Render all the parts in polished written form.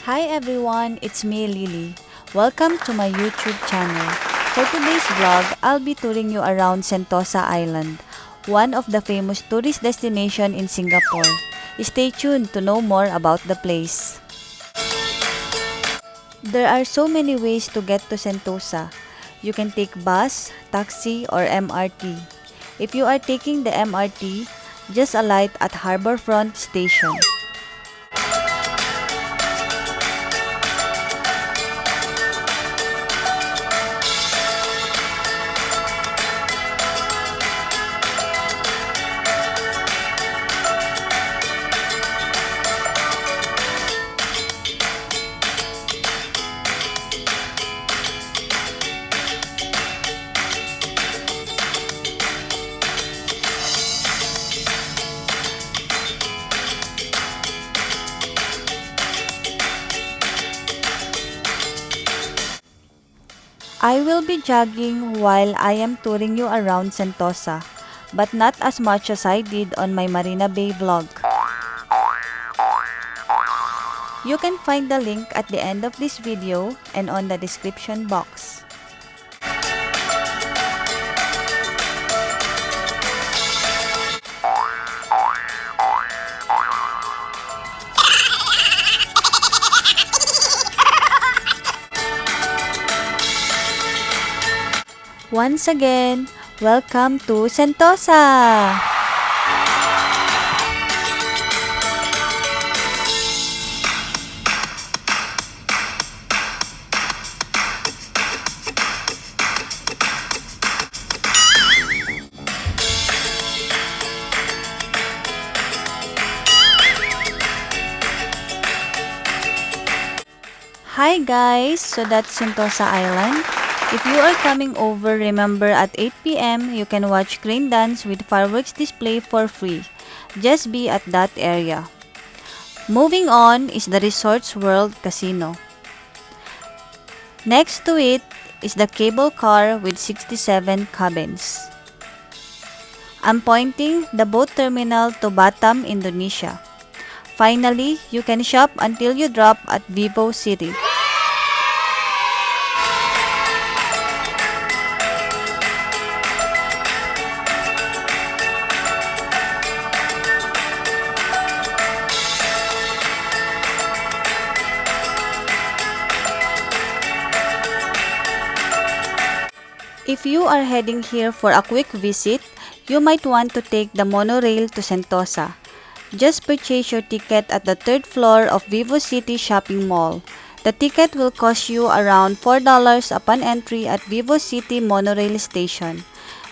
Hi everyone, it's me Lily. Welcome to my YouTube channel. For today's vlog, I'll be touring you around Sentosa Island, one of the famous tourist destination in Singapore. Stay tuned to know more about the place. There are so many ways to get to Sentosa. You can take bus, taxi, or MRT. If you are taking the MRT, just alight at Harbourfront Station. I will be jogging while I am touring you around Sentosa, but not as much as I did on my Marina Bay vlog. You can find the link at the end of this video and on the description box. Once again, welcome to Sentosa! Hi guys! So that's Sentosa Island. If you are coming over, remember at 8 p.m. you can watch Green Dance with fireworks display for free. Just be at that area. Moving on is the Resorts World Casino. Next to it is the cable car with 67 cabins. I'm pointing the boat terminal to Batam, Indonesia. Finally, you can shop until you drop at Vivo City. If you are heading here for a quick visit, you might want to take the monorail to Sentosa. Just purchase your ticket at the third floor of Vivo City Shopping Mall. The ticket will cost you around $4 upon entry at Vivo City Monorail Station.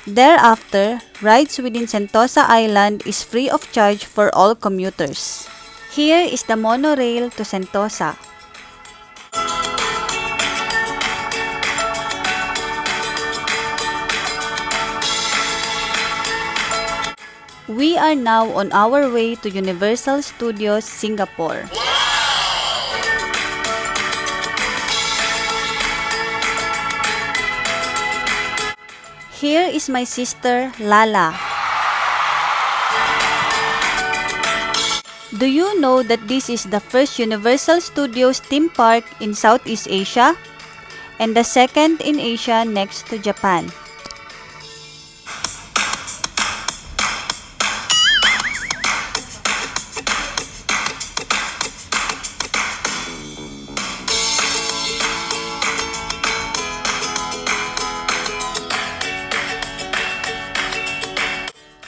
Thereafter, rides within Sentosa Island is free of charge for all commuters. Here is the monorail to Sentosa. We are now on our way to Universal Studios Singapore. Here is my sister, Lala. Do you know that this is the first Universal Studios theme park in Southeast Asia? And the second in Asia next to Japan.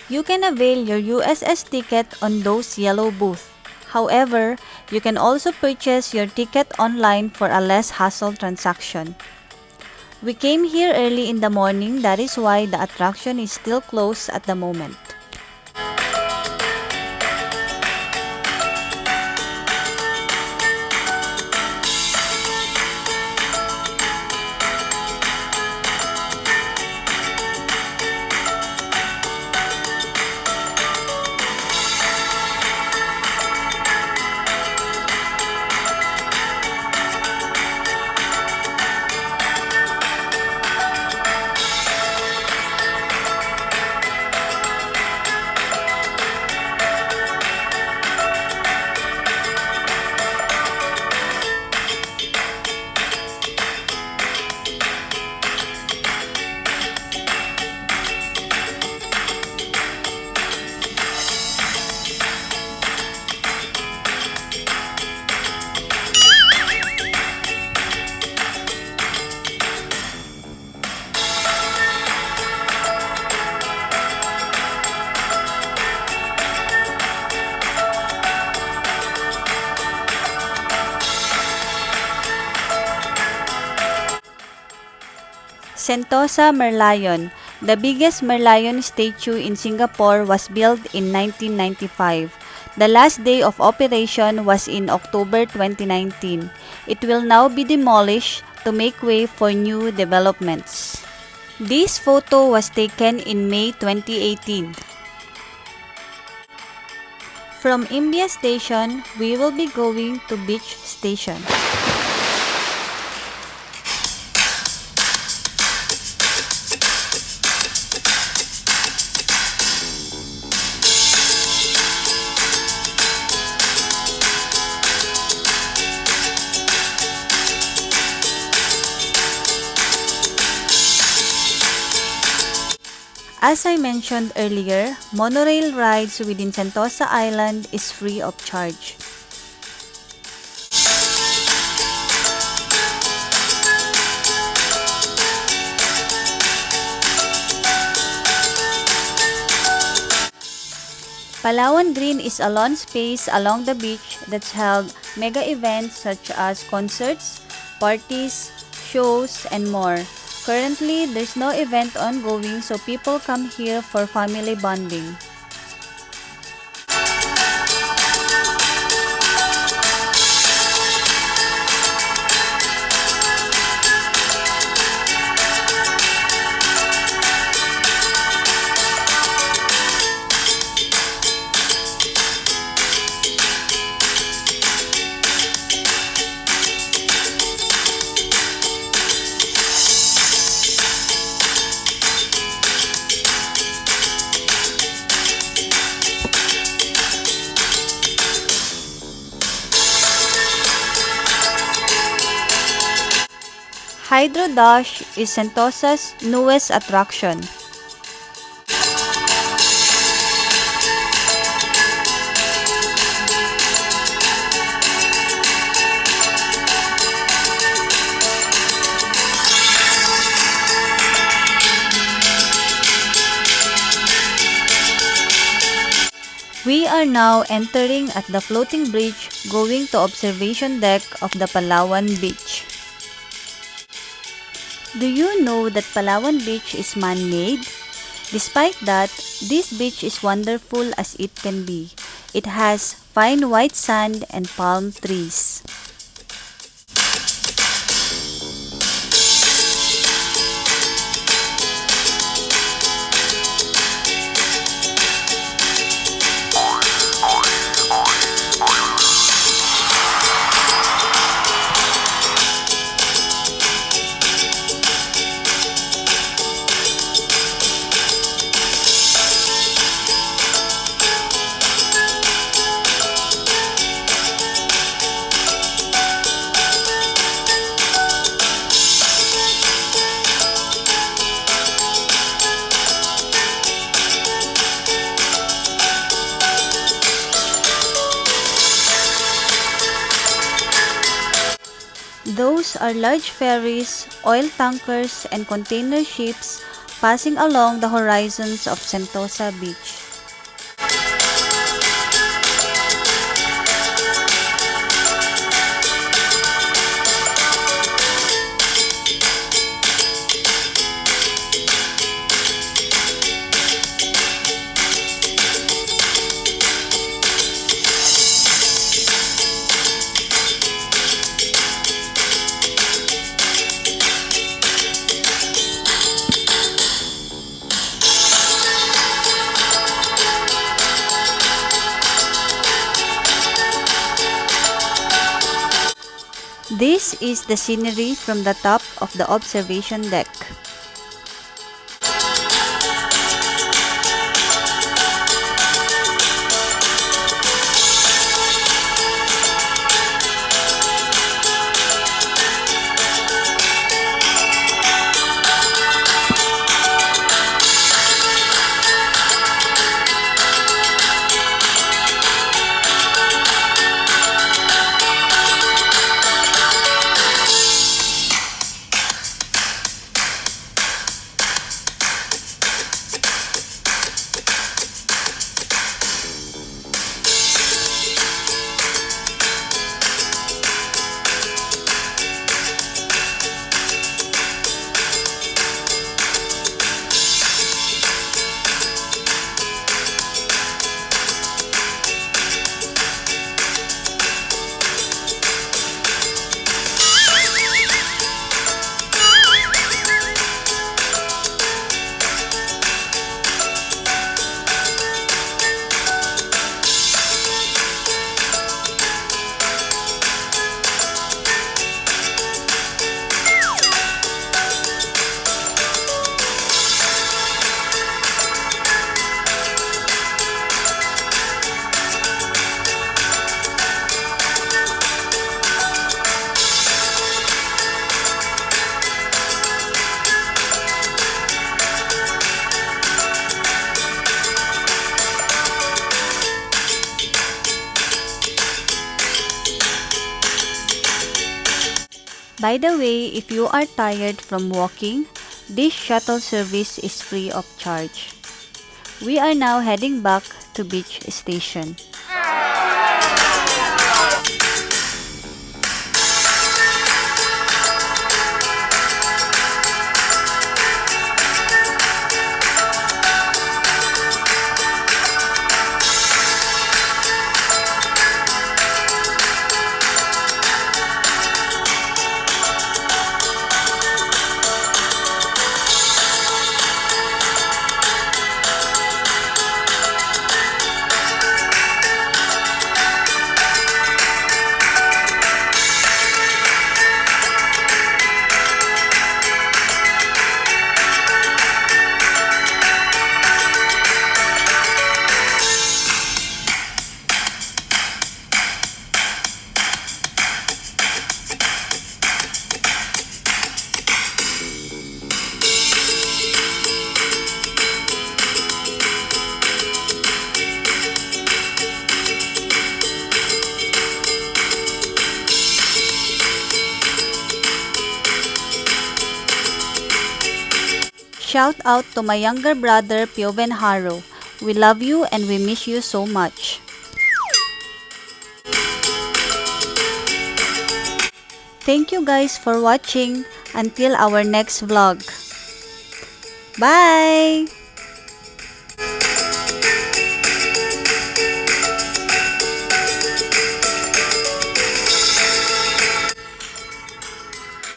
You can avail your USS ticket on those yellow booths. However, you can also purchase your ticket online for a less hassle transaction. We came here early in the morning, that is why the attraction is still closed at the moment. Sentosa Merlion. The biggest Merlion statue in Singapore was built in 1995. The last day of operation was in October 2019. It will now be demolished to make way for new developments. This photo was taken in May 2018. From Imbia Station, we will be going to Beach Station. As I mentioned earlier, monorail rides within Sentosa Island is free of charge. Palawan Green is a lawn space along the beach that's held mega events such as concerts, parties, shows, and more. Currently, there's no event ongoing, so people come here for family bonding. Hydro Dash is Sentosa's newest attraction. We are now entering at the floating bridge going to observation deck of the Palawan Beach. Do you know that Palawan Beach is man-made? Despite that, this beach is wonderful as it can be. It has fine white sand and palm trees. Those are large ferries, oil tankers, and container ships passing along the horizons of Sentosa Beach. This is the scenery from the top of the observation deck. By the way, if you are tired from walking, this shuttle service is free of charge. We are now heading back to Beach Station. Shout out to my younger brother Pioven Haro. We love you and we miss you so much. Thank you guys for watching. Until our next vlog. Bye!